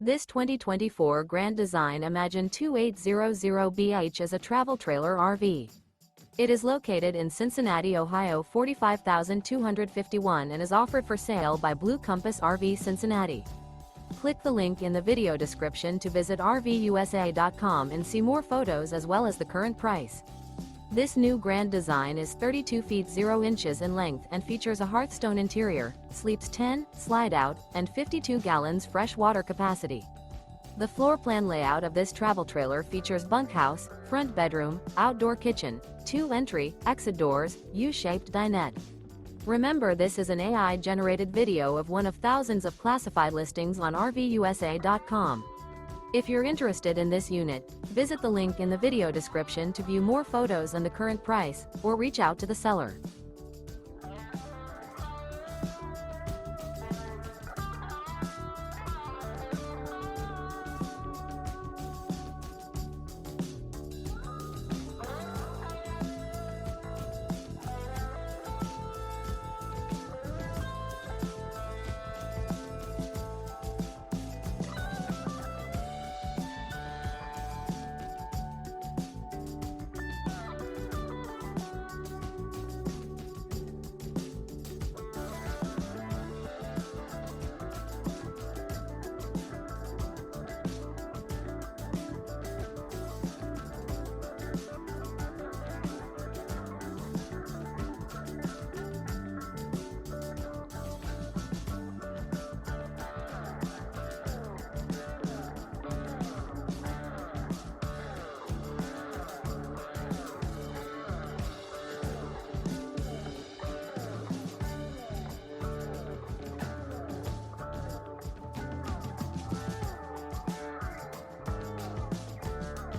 This 2024 Grand Design Imagine 2800BH is a travel trailer RV. It is located in Cincinnati, Ohio 45251 and is offered for sale by Blue Compass RV Cincinnati. Click the link in the video description to visit RVUSA.com and see more photos as well as the current price. This new Grand Design is 32 feet 0 inches in length and features a HEARTHSTONE interior, sleeps 10, slide-out, and 52 gallons fresh water capacity. The floor plan layout of this travel trailer features bunkhouse, front bedroom, outdoor kitchen, 2 entry, exit doors, U-shaped dinette. Remember, this is an AI-generated video of one of thousands of classified listings on RVUSA.com. If you're interested in this unit, visit the link in the video description to view more photos and the current price, or reach out to the seller.